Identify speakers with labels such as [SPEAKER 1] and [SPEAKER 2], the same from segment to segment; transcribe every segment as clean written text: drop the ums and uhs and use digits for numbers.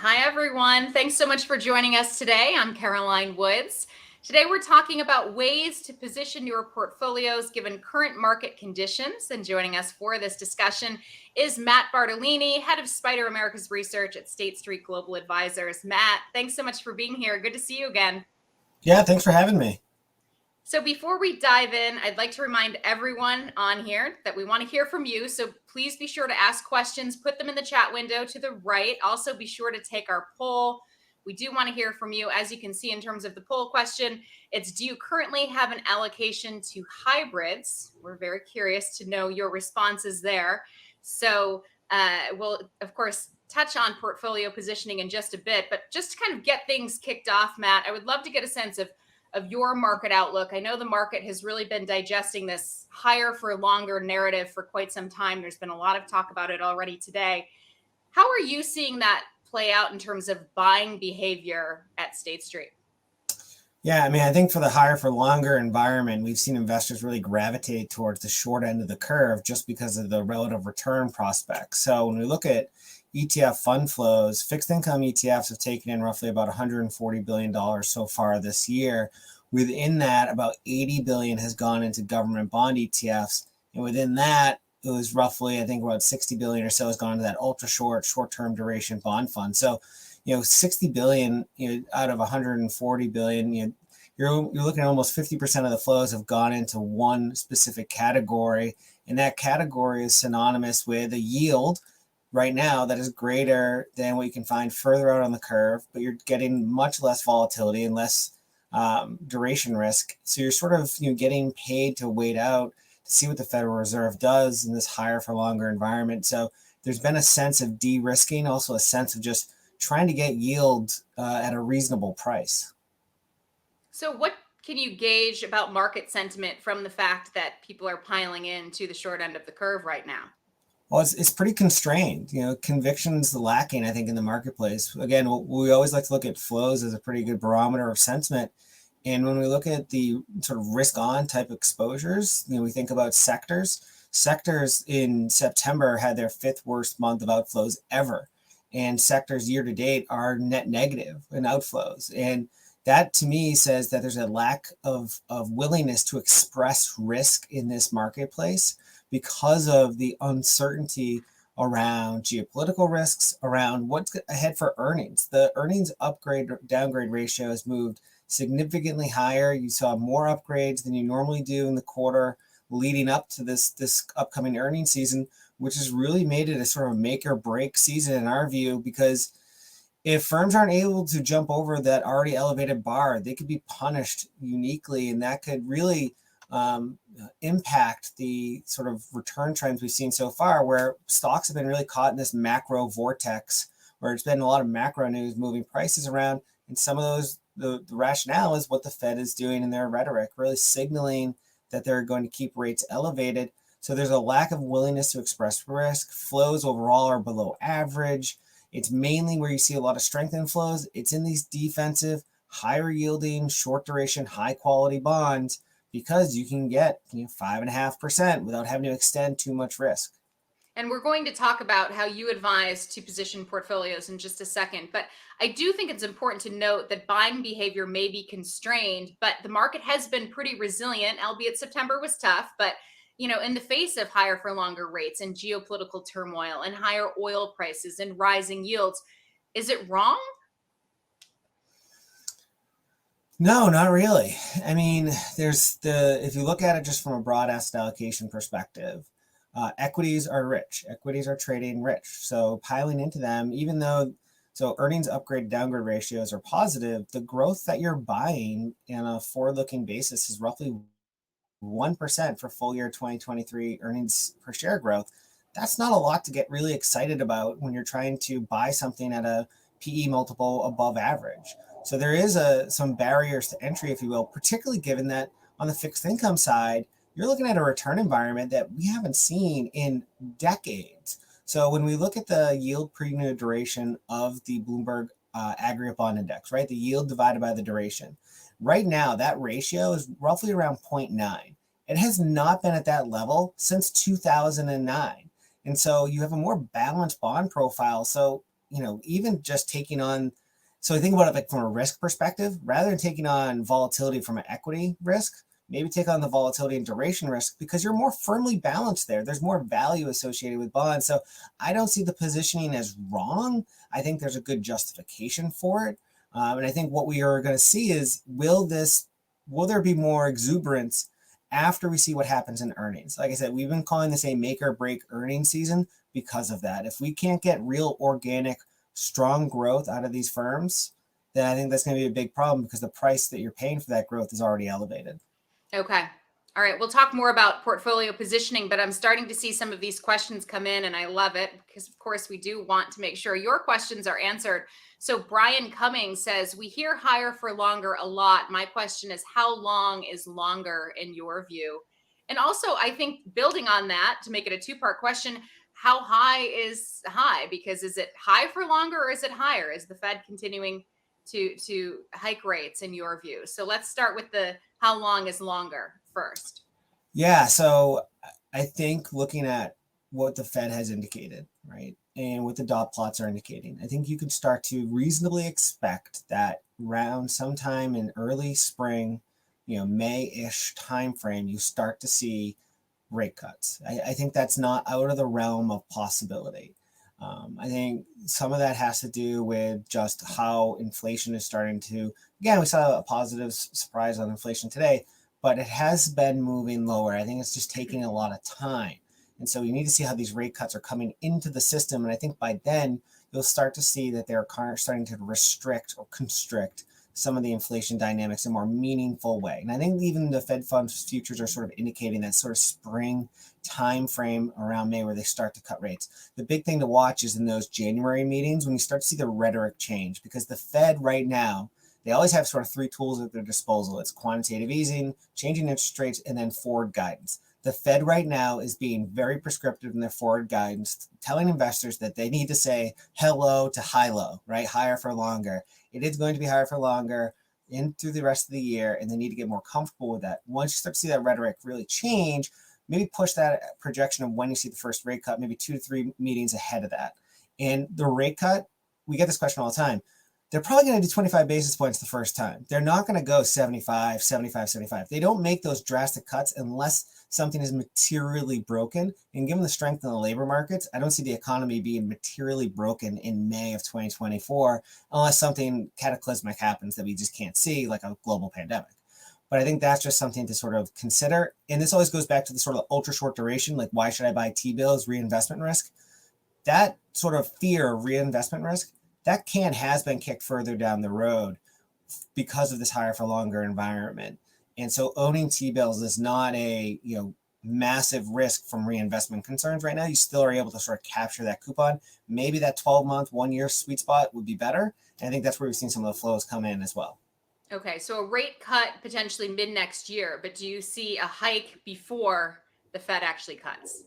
[SPEAKER 1] Hi, everyone. Thanks so much for joining us today. I'm Caroline Woods. Today, we're talking about ways to position your portfolios given current market conditions. And joining us for this discussion is Matt Bartolini, head of Spider America's research at State Street Global Advisors. Matt, thanks so much for being here. Good to see you again.
[SPEAKER 2] Yeah, thanks for having me.
[SPEAKER 1] So before we dive in, I'd like to remind everyone on here that we want to hear from you. So please be sure to ask questions, put them in the chat window to the right. Also, be sure to take our poll. We do want to hear from you. As you can see in terms of the poll question, it's do you currently have an allocation to hybrids? We're very curious to know your responses there. So we'll, of course, touch on portfolio positioning in just a bit, but just to kind of get things kicked off, Matt, I would love to get a sense of your market outlook. I know the market has really been digesting this higher for longer narrative for quite some time. There's been a lot of talk about it already today. How are you seeing that play out in terms of buying behavior at State Street?
[SPEAKER 2] Yeah, I mean, I think for the higher for longer environment, we've seen investors really gravitate towards the short end of the curve just because of the relative return prospects. So when we look at ETF fund flows, fixed income ETFs have taken in roughly about $140 billion so far this year. Within that, about 80 billion has gone into government bond ETFs. And within that, it was roughly, I think about 60 billion or so has gone into that ultra short-term duration bond fund. So 60 billion, out of 140 billion, you're looking at almost 50% of the flows have gone into one specific category. And that category is synonymous with a yield right now that is greater than what you can find further out on the curve, but you're getting much less volatility and less duration risk. So you're sort of getting paid to wait out to see what the Federal Reserve does in this higher for longer environment. So there's been a sense of de-risking, also a sense of just trying to get yield at a reasonable price.
[SPEAKER 1] So what can you gauge about market sentiment from the fact that people are piling into the short end of the curve right now?
[SPEAKER 2] Well, it's pretty constrained. Conviction's lacking, I think, in the marketplace. Again, we always like to look at flows as a pretty good barometer of sentiment. And when we look at the sort of risk-on type exposures, we think about sectors. Sectors in September had their fifth worst month of outflows ever. And sectors year to date are net negative in outflows. And that to me says that there's a lack of willingness to express risk in this marketplace because of the uncertainty around geopolitical risks, around what's ahead for earnings. The earnings upgrade downgrade ratio has moved significantly higher. You saw more upgrades than you normally do in the quarter leading up to this upcoming earnings season, which has really made it a sort of make or break season in our view, because if firms aren't able to jump over that already elevated bar, they could be punished uniquely, and that could really impact the sort of return trends we've seen so far, where stocks have been really caught in this macro vortex, where it's been a lot of macro news moving prices around, and some of those, the rationale is what the Fed is doing in their rhetoric, really signaling that they're going to keep rates elevated. So there's a lack of willingness to express risk. Flows overall are below average. It's mainly where you see a lot of strength in flows. It's in these defensive, higher yielding, short duration, high quality bonds, because you can get 5.5% without having to extend too much risk.
[SPEAKER 1] And we're going to talk about how you advise to position portfolios in just a second. But I do think it's important to note that buying behavior may be constrained, but the market has been pretty resilient, albeit September was tough. But in the face of higher for longer rates and geopolitical turmoil and higher oil prices and rising yields, is it wrong?
[SPEAKER 2] No, not really. I mean, if you look at it just from a broad asset allocation perspective, equities are rich. Equities are trading rich. So piling into them, even though earnings upgrade downgrade ratios are positive, the growth that you're buying in a forward-looking basis is roughly 1% for full year 2023 earnings per share growth. That's not a lot to get really excited about when you're trying to buy something at a PE multiple above average. So there is some barriers to entry, if you will, particularly given that on the fixed income side, you're looking at a return environment that we haven't seen in decades. So when we look at the yield premium duration of the Bloomberg aggregate bond index, right, the yield divided by the duration, right now that ratio is roughly around 0.9. It has not been at that level since 2009. And so you have a more balanced bond profile. So even just taking on, so I think about it like from a risk perspective, rather than taking on volatility from an equity risk, maybe take on the volatility and duration risk because you're more firmly balanced there. There's more value associated with bonds. So I don't see the positioning as wrong. I think there's a good justification for it. And I think what we are going to see is, will there be more exuberance after we see what happens in earnings? Like I said, we've been calling this a make or break earnings season because of that. If we can't get real organic, strong growth out of these firms, then I think that's going to be a big problem because the price that you're paying for that growth is already elevated.
[SPEAKER 1] Okay. All right. We'll talk more about portfolio positioning, but I'm starting to see some of these questions come in, and I love it because, of course, we do want to make sure your questions are answered. So Brian Cummings says, we hear higher for longer a lot. My question is, how long is longer in your view? And also, I think building on that to make it a two-part question, how high is high? Because is it high for longer or is it higher? Is the Fed continuing to hike rates in your view? So let's start with the how long is longer first.
[SPEAKER 2] Yeah, so I think looking at what the Fed has indicated, right, and what the dot plots are indicating, I think you could start to reasonably expect that around sometime in early spring, May-ish timeframe, you start to see rate cuts. I think that's not out of the realm of possibility. I think some of that has to do with just how inflation is starting to, again, we saw a positive surprise on inflation today, but it has been moving lower. I think it's just taking a lot of time. And so you need to see how these rate cuts are coming into the system. And I think by then you'll start to see that they're starting to restrict or constrict some of the inflation dynamics in a more meaningful way. And I think even the Fed funds futures are sort of indicating that sort of spring time frame around May where they start to cut rates. The big thing to watch is in those January meetings when you start to see the rhetoric change, because the Fed right now, they always have sort of three tools at their disposal. It's quantitative easing, changing interest rates, and then forward guidance. The Fed right now is being very prescriptive in their forward guidance, telling investors that they need to say hello to high-low, right? Higher for longer. It is going to be higher for longer through the rest of the year, and they need to get more comfortable with that. Once you start to see that rhetoric really change, maybe push that projection of when you see the first rate cut, maybe 2 to 3 meetings ahead of that. And the rate cut, we get this question all the time. They're probably going to do 25 basis points the first time. They're not going to go 75, 75, 75. They don't make those drastic cuts unless something is materially broken. And given the strength in the labor markets, I don't see the economy being materially broken in May of 2024 unless something cataclysmic happens that we just can't see, like a global pandemic. But I think that's just something to sort of consider. And this always goes back to the sort of ultra short duration, like why should I buy T-bills, reinvestment risk? That sort of fear of reinvestment risk, that has been kicked further down the road because of this higher for longer environment. And so owning T-bills is not a massive risk from reinvestment concerns right now. You still are able to sort of capture that coupon. Maybe that 12-month, 1-year sweet spot would be better. And I think that's where we've seen some of the flows come in as well.
[SPEAKER 1] Okay, so a rate cut potentially mid next year, but do you see a hike before the Fed actually cuts?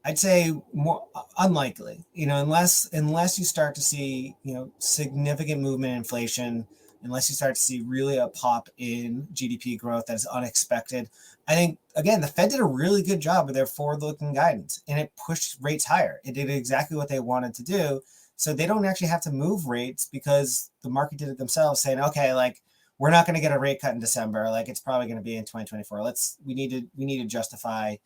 [SPEAKER 2] I'd say more unlikely, unless you start to see, significant movement in inflation, unless you start to see really a pop in GDP growth that is unexpected. I think, again, the Fed did a really good job with their forward-looking guidance, and it pushed rates higher. It did exactly what they wanted to do. So they don't actually have to move rates because the market did it themselves, saying, okay, like, we're not going to get a rate cut in December. Like, it's probably going to be in 2024. We need to justify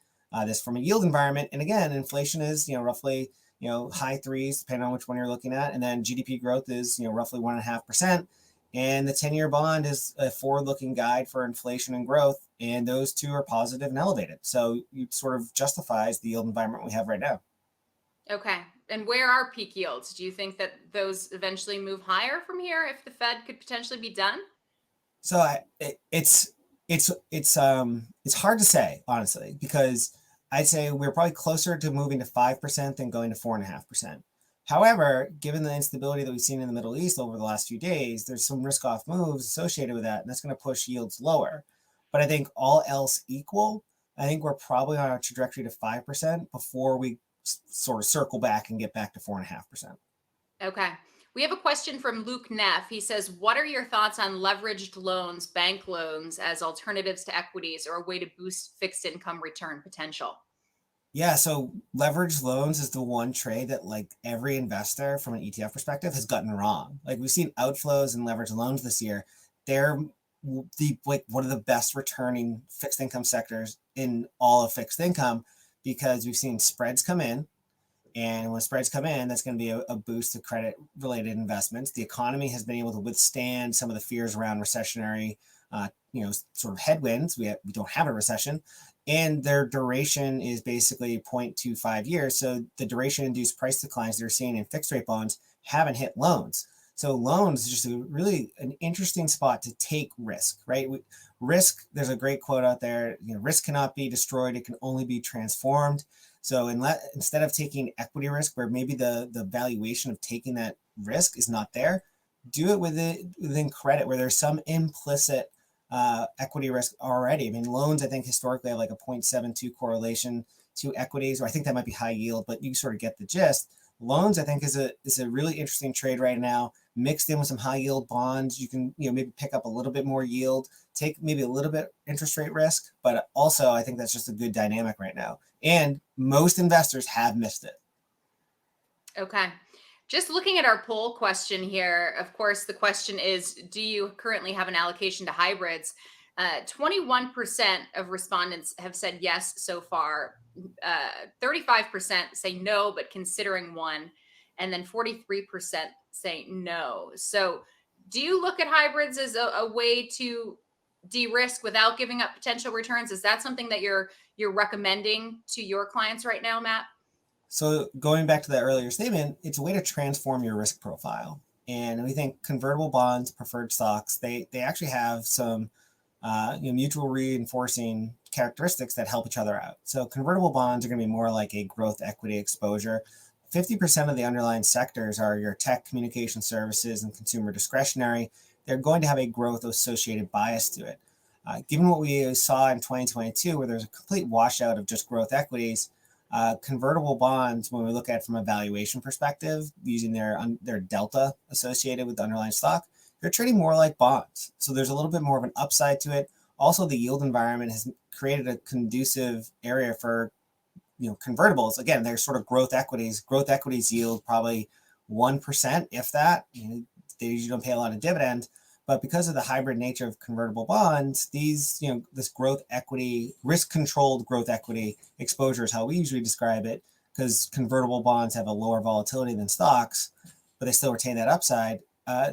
[SPEAKER 2] this from a yield environment. And again, inflation is, roughly, high threes, depending on which one you're looking at. And then GDP growth is, roughly 1.5%. And the 10-year bond is a forward-looking guide for inflation and growth. And those two are positive and elevated. So it sort of justifies the yield environment we have right now.
[SPEAKER 1] Okay. And where are peak yields? Do you think that those eventually move higher from here if the Fed could potentially be done?
[SPEAKER 2] So it's hard to say, honestly, because I'd say we're probably closer to moving to 5% than going to 4.5%. However, given the instability that we've seen in the Middle East over the last few days, there's some risk-off moves associated with that, and that's going to push yields lower. But I think all else equal, I think we're probably on a trajectory to 5% before we sort of circle back and get back to 4.5%.
[SPEAKER 1] Okay. We have a question from Luke Neff. He says, what are your thoughts on leveraged loans, bank loans, as alternatives to equities or a way to boost fixed income return potential?
[SPEAKER 2] Yeah, so leveraged loans is the one trade that like every investor from an ETF perspective has gotten wrong. Like we've seen outflows in leveraged loans this year. They're the like one of the best returning fixed income sectors in all of fixed income because we've seen spreads come in. And when spreads come in, that's going to be a boost to credit related investments. The economy has been able to withstand some of the fears around recessionary, sort of headwinds. We don't have a recession, and their duration is basically 0.25 years. So the duration induced price declines they're seeing in fixed rate bonds haven't hit loans. So loans is just really an interesting spot to take risk, right? Risk, there's a great quote out there, risk cannot be destroyed, it can only be transformed. So instead of taking equity risk where maybe the valuation of taking that risk is not there, do it within credit where there's some implicit equity risk already. I mean, loans, I think historically have like a 0.72 correlation to equities, or I think that might be high yield, but you sort of get the gist. Loans, I think, is a really interesting trade right now, mixed in with some high yield bonds. You can maybe pick up a little bit more yield, take maybe a little bit interest rate risk, but also I think that's just a good dynamic right now. And most investors have missed it.
[SPEAKER 1] Okay. Just looking at our poll question here, of course, the question is, do you currently have an allocation to hybrids? 21% of respondents have said yes so far. 35% say no, but considering one. And then 43% say no. So do you look at hybrids as a way to de-risk without giving up potential returns? Is that something that you're recommending to your clients right now, Matt?
[SPEAKER 2] So going back to that earlier statement, it's a way to transform your risk profile. And we think convertible bonds, preferred stocks, they actually have some mutual reinforcing characteristics that help each other out. So convertible bonds are going to be more like a growth equity exposure. 50% of the underlying sectors are your tech, communication services, and consumer discretionary. They're going to have a growth associated bias to it. Given what we saw in 2022, where there's a complete washout of just growth equities, convertible bonds, when we look at it from a valuation perspective, using their delta associated with the underlying stock, they're trading more like bonds. So there's a little bit more of an upside to it. Also, the yield environment has created a conducive area for convertibles. Again, they're sort of growth equities. Growth equities yield probably 1%, if that. They usually don't pay a lot of dividend. But because of the hybrid nature of convertible bonds, this growth equity, risk-controlled growth equity exposure is how we usually describe it, because convertible bonds have a lower volatility than stocks, but they still retain that upside.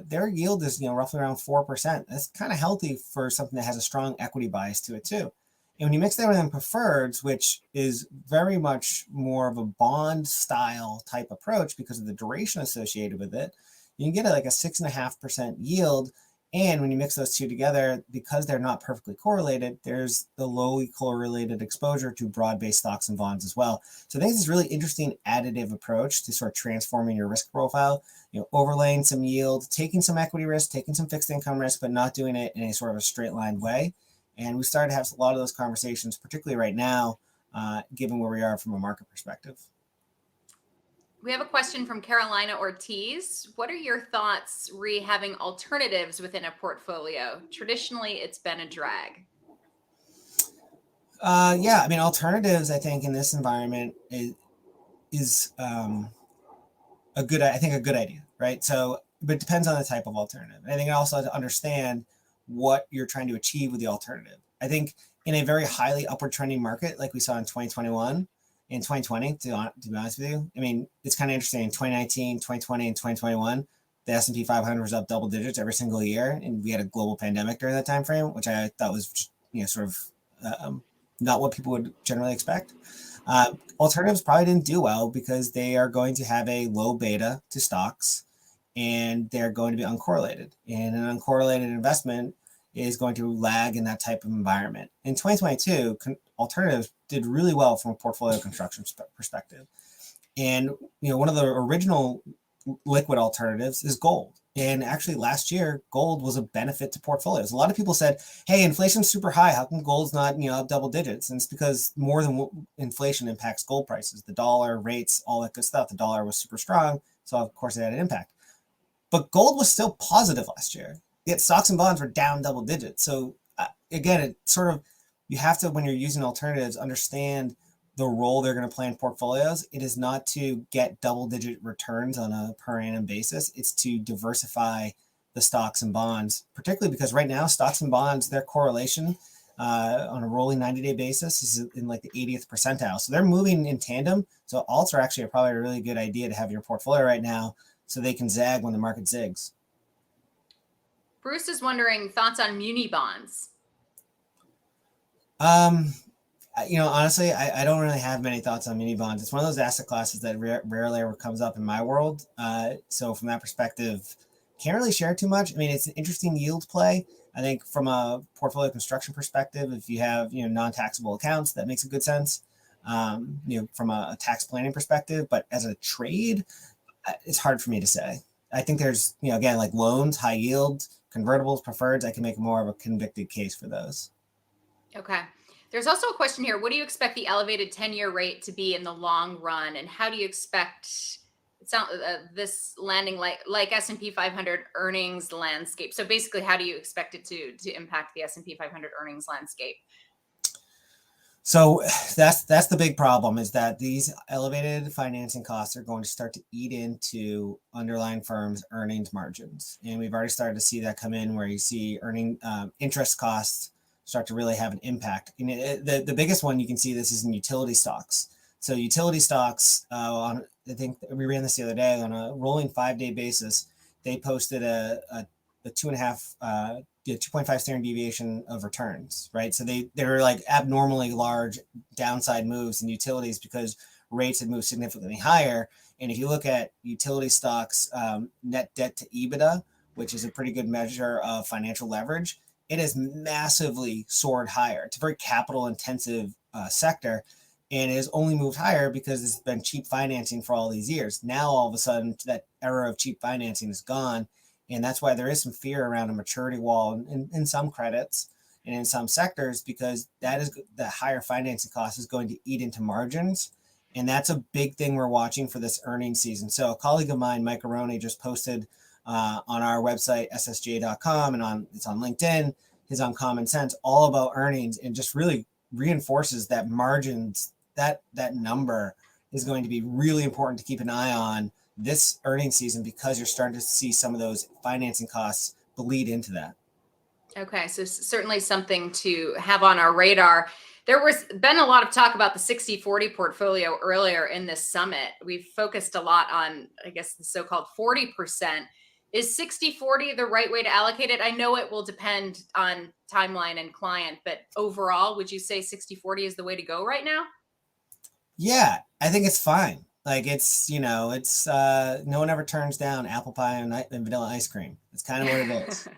[SPEAKER 2] Their yield is roughly around 4%. That's kind of healthy for something that has a strong equity bias to it too. And when you mix that with preferreds, which is very much more of a bond style type approach because of the duration associated with it, you can get like a 6.5% yield. And when you mix those two together, because they're not perfectly correlated, there's the lowly correlated exposure to broad-based stocks and bonds as well. So I think this is a really interesting additive approach to sort of transforming your risk profile, overlaying some yield, taking some equity risk, taking some fixed income risk, but not doing it in a sort of a straight line way. And we started to have a lot of those conversations, particularly right now, given where we are from a market perspective.
[SPEAKER 1] We have a question from Carolina Ortiz. What are your thoughts having alternatives within a portfolio? Traditionally, it's been a drag.
[SPEAKER 2] Alternatives, I think, in this environment is a good idea, right? So, but it depends on the type of alternative. And I think also to understand what you're trying to achieve with the alternative. I think in a very highly upward trending market like we saw in 2021, in 2020, to be honest with you, I mean, it's kind of interesting. In 2019, 2020, and 2021, the S&P 500 was up double digits every single year, and we had a global pandemic during that time frame, which I thought was, sort of not what people would generally expect. Alternatives probably didn't do well because they are going to have a low beta to stocks, and they're going to be uncorrelated. And an uncorrelated investment is going to lag in that type of environment. In 2022, alternatives did really well from a portfolio construction perspective. And one of the original liquid alternatives is gold. And actually last year, gold was a benefit to portfolios. A lot of people said, hey, inflation's super high. How come gold's not up double digits? And it's because more than inflation impacts gold prices, the dollar, rates, all that good stuff. The dollar was super strong. So of course it had an impact. But gold was still positive last year. Yet stocks and bonds were down double digits. So again, it sort of, you have to, when you're using alternatives, understand the role they're going to play in portfolios, it is not to get double-digit returns on a per annum basis. It's to diversify the stocks and bonds, particularly because right now stocks and bonds, their correlation on a rolling 90-day basis is in like the 80th percentile. So they're moving in tandem. So alts are actually probably a really good idea to have in your portfolio right now so they can zag when the market zigs.
[SPEAKER 1] Bruce is wondering thoughts on muni bonds.
[SPEAKER 2] Honestly, I don't really have many thoughts on muni bonds. It's one of those asset classes that rarely ever comes up in my world. So from that perspective, can't really share too much. I mean, it's an interesting yield play. I think from a portfolio construction perspective, if you have, non-taxable accounts, that makes a good sense, from a tax planning perspective. But as a trade, it's hard for me to say. I think there's, again, like loans, high yield, convertibles, preferreds, I can make more of a convicted case for those.
[SPEAKER 1] Okay. There's also a question here. What do you expect the elevated 10-year rate to be in the long run? And how do you expect this landing like S&P 500 earnings landscape? So basically, how do you expect it to impact the S&P 500 earnings landscape?
[SPEAKER 2] So that's the big problem, is that these elevated financing costs are going to start to eat into underlying firms' earnings margins. And we've already started to see that come in, where you see interest costs start to really have an impact. And the biggest one you can see this is in utility stocks. So utility stocks, I think we ran this the other day, on a rolling 5-day basis, they posted a 2.5 standard deviation of returns, right? So they're like abnormally large downside moves in utilities because rates had moved significantly higher. And if you look at utility stocks, net debt to EBITDA, which is a pretty good measure of financial leverage, it has massively soared higher. It's a very capital intensive sector, and it has only moved higher because it's been cheap financing for all these years. Now, all of a sudden, that era of cheap financing is gone. And that's why there is some fear around a maturity wall in some credits and in some sectors, because the higher financing cost is going to eat into margins. And that's a big thing we're watching for this earnings season. So a colleague of mine, Mike Aroni, just posted on our website, ssja.com, and it's on LinkedIn, his Uncommon Sense, all about earnings, and just really reinforces that margins, that number is going to be really important to keep an eye on this earnings season, because you're starting to see some of those financing costs bleed into that.
[SPEAKER 1] Okay, so certainly something to have on our radar. There was been a lot of talk about the 60-40 portfolio earlier in this summit. We've focused a lot on, I guess, the so-called 40%. Is 60-40 the right way to allocate it? I know it will depend on timeline and client, but overall, would you say 60-40 is the way to go right now?
[SPEAKER 2] Yeah, I think it's fine. Like it's no one ever turns down apple pie and vanilla ice cream. It's kind of what it is.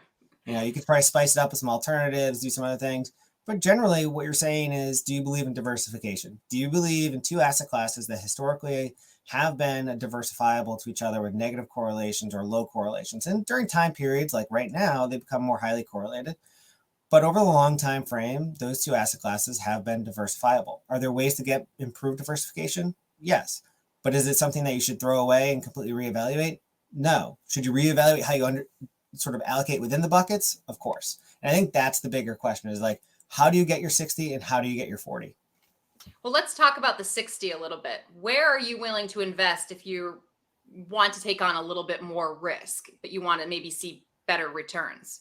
[SPEAKER 2] You could probably spice it up with some alternatives, do some other things. But generally what you're saying is, do you believe in diversification? Do you believe in two asset classes that historically have been diversifiable to each other with negative correlations or low correlations? And during time periods like right now, they become more highly correlated. But over the long time frame, those two asset classes have been diversifiable. Are there ways to get improved diversification? Yes. But is it something that you should throw away and completely reevaluate? No. Should you reevaluate how you sort of allocate within the buckets? Of course. And I think that's the bigger question, is like, how do you get your 60 and how do you get your 40?
[SPEAKER 1] Well, let's talk about the 60 a little bit. Where are you willing to invest if you want to take on a little bit more risk, but you want to maybe see better returns?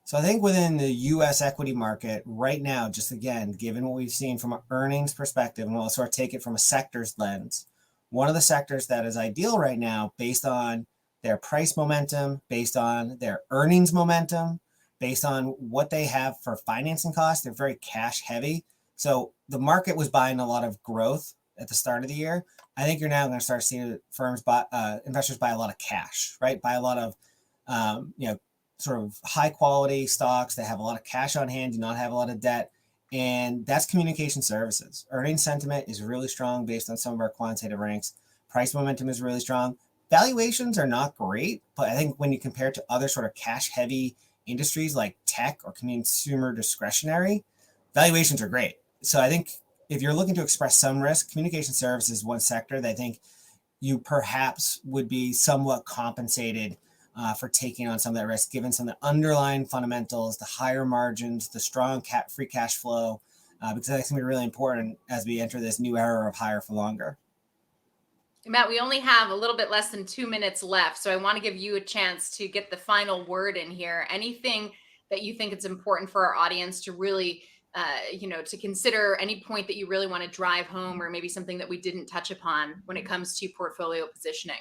[SPEAKER 2] So I think within the U.S. equity market right now, just again, given what we've seen from an earnings perspective, and we'll sort of take it from a sector's lens, one of the sectors that is ideal right now, based on their price momentum, based on their earnings momentum, based on what they have for financing costs, they're very cash heavy. So the market was buying a lot of growth at the start of the year. I think you're now going to start seeing investors buy a lot of cash, right? Buy a lot of, sort of high quality stocks that have a lot of cash on hand, do not have a lot of debt. And that's communication services. Earnings sentiment is really strong based on some of our quantitative ranks. Price momentum is really strong. Valuations are not great, but I think when you compare it to other sort of cash heavy industries like tech or consumer discretionary, valuations are great. So I think if you're looking to express some risk, communication services is one sector that I think you perhaps would be somewhat compensated for taking on some of that risk, given some of the underlying fundamentals, the higher margins, the strong free cash flow, because that's going to be really important as we enter this new era of higher for longer.
[SPEAKER 1] Matt, we only have a little bit less than 2 minutes left, so I want to give you a chance to get the final word in here. Anything that you think it's important for our audience to really, to consider, any point that you really want to drive home, or maybe something that we didn't touch upon when it comes to portfolio positioning?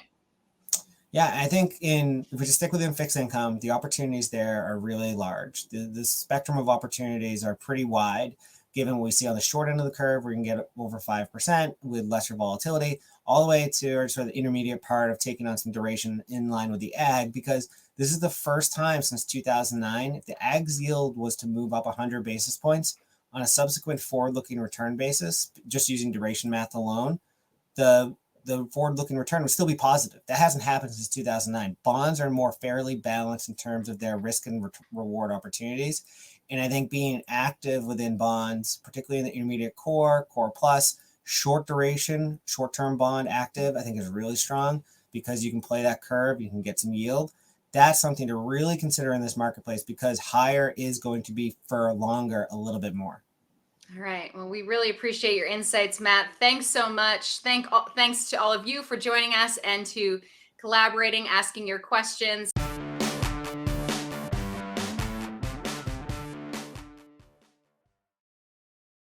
[SPEAKER 2] Yeah, I think if we just stick within fixed income, the opportunities there are really large. The spectrum of opportunities are pretty wide, given what we see on the short end of the curve, where you can get over 5% with lesser volatility, all the way to sort of the intermediate part of taking on some duration in line with the ag, because this is the first time since 2009, if the ag's yield was to move up 100 basis points on a subsequent forward-looking return basis, just using duration math alone, the forward-looking return would still be positive. That hasn't happened since 2009. Bonds are more fairly balanced in terms of their risk and reward opportunities. And I think being active within bonds, particularly in the intermediate core plus, short duration, short-term bond active, I think is really strong because you can play that curve, you can get some yield. That's something to really consider in this marketplace because higher is going to be for longer a little bit more.
[SPEAKER 1] All right. Well, we really appreciate your insights, Matt. Thanks so much. Thanks to all of you for joining us and to collaborating, asking your questions.